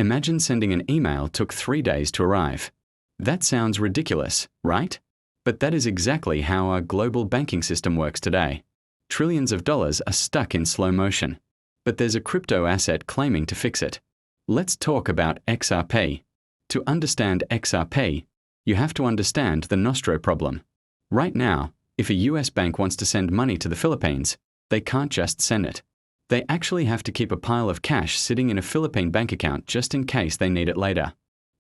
Imagine sending an email took 3 days to arrive. That sounds ridiculous, right? But that is exactly how our global banking system works today. Trillions of dollars are stuck in slow motion. But there's a crypto asset claiming to fix it. Let's talk about XRP. To understand XRP, you have to understand the Nostro problem. Right now, if a US bank wants to send money to the Philippines, they can't just send it. They actually have to keep a pile of cash sitting in a Philippine bank account just in case they need it later.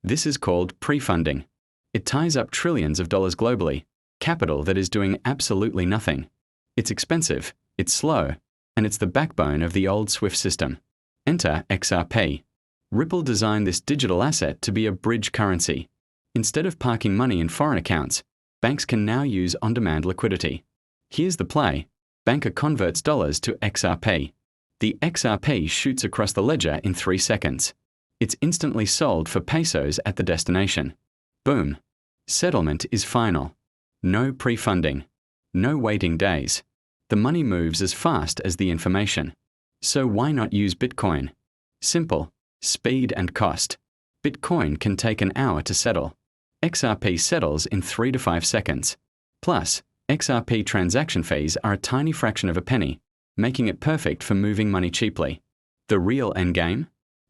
This is called pre-funding. It ties up trillions of dollars globally, capital that is doing absolutely nothing. It's expensive, it's slow, and it's the backbone of the old SWIFT system. Enter XRP. Ripple designed this digital asset to be a bridge currency. Instead of parking money in foreign accounts, banks can now use on-demand liquidity. Here's the play. Banker converts dollars to XRP. The XRP shoots across the ledger in 3 seconds. It's instantly sold for pesos at the destination. Boom. Settlement is final. No pre-funding. No waiting days. The money moves as fast as the information. So why not use Bitcoin? Simple. Speed and cost. Bitcoin can take an hour to settle. XRP settles in 3 to 5 seconds. Plus, XRP transaction fees are a tiny fraction of a penny, making it perfect for moving money cheaply. The real endgame?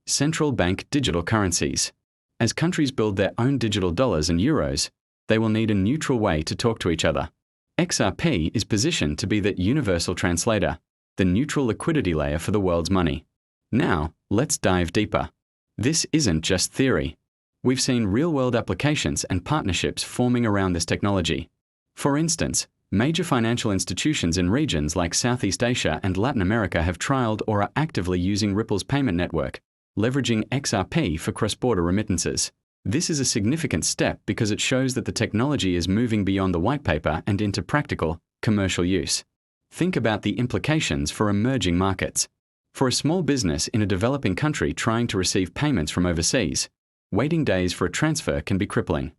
Central bank digital currencies. As countries build their own digital dollars and euros, they will need a neutral way to talk to each other. XRP is positioned to be that universal translator, the neutral liquidity layer for the world's money. Now, let's dive deeper. This isn't just theory. We've seen real-world applications and partnerships forming around this technology. For instance, major financial institutions in regions like Southeast Asia and Latin America have trialed or are actively using Ripple's payment network, leveraging XRP for cross-border remittances. This is a significant step because it shows that the technology is moving beyond the white paper and into practical, commercial use. Think about the implications for emerging markets. For a small business in a developing country trying to receive payments from overseas, waiting days for a transfer can be crippling.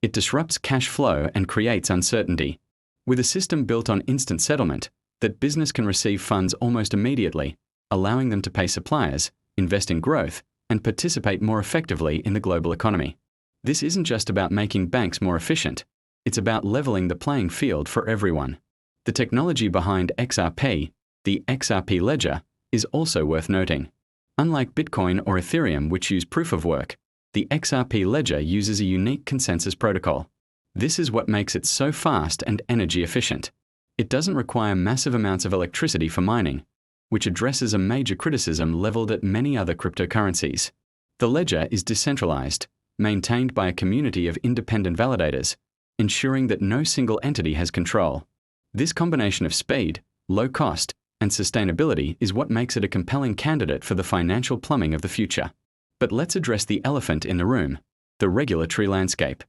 It disrupts cash flow and creates uncertainty. With a system built on instant settlement, that business can receive funds almost immediately, allowing them to pay suppliers, invest in growth, and participate more effectively in the global economy. This isn't just about making banks more efficient, it's about leveling the playing field for everyone. The technology behind XRP, the XRP ledger, is also worth noting. Unlike Bitcoin or Ethereum, which use proof of work, the XRP ledger uses a unique consensus protocol. This is what makes it so fast and energy efficient. It doesn't require massive amounts of electricity for mining, which addresses a major criticism leveled at many other cryptocurrencies. The ledger is decentralized, maintained by a community of independent validators, ensuring that no single entity has control. This combination of speed, low cost, and sustainability is what makes it a compelling candidate for the financial plumbing of the future. But let's address the elephant in the room, the regulatory landscape.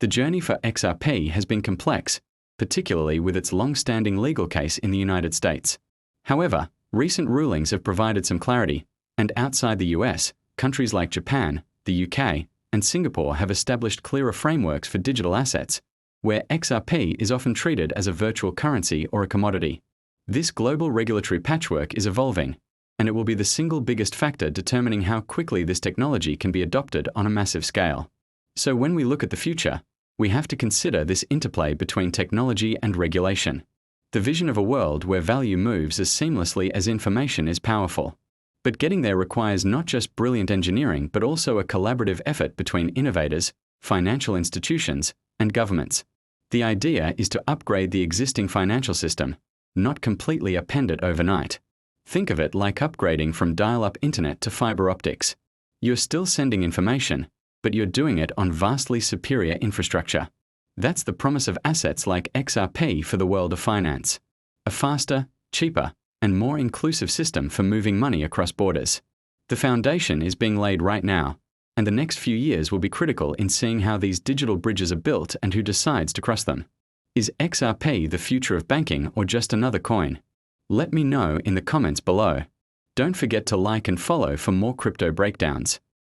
The journey for XRP has been complex, particularly with its long-standing legal case in the United States. However, recent rulings have provided some clarity, and outside the US, countries like Japan, the UK, and Singapore have established clearer frameworks for digital assets, where XRP is often treated as a virtual currency or a commodity. This global regulatory patchwork is evolving, and it will be the single biggest factor determining how quickly this technology can be adopted on a massive scale. So when we look at the future, we have to consider this interplay between technology and regulation. The vision of a world where value moves as seamlessly as information is powerful. But getting there requires not just brilliant engineering, but also a collaborative effort between innovators, financial institutions, and governments. The idea is to upgrade the existing financial system, not completely upend it overnight. Think of it like upgrading from dial-up internet to fiber optics. You're still sending information, but you're doing it on vastly superior infrastructure. That's the promise of assets like XRP for the world of finance. A faster, cheaper, and more inclusive system for moving money across borders. The foundation is being laid right now, and the next few years will be critical in seeing how these digital bridges are built and who decides to cross them. Is XRP the future of banking or just another coin? Let me know in the comments below. Don't forget to like and follow for more crypto breakdowns.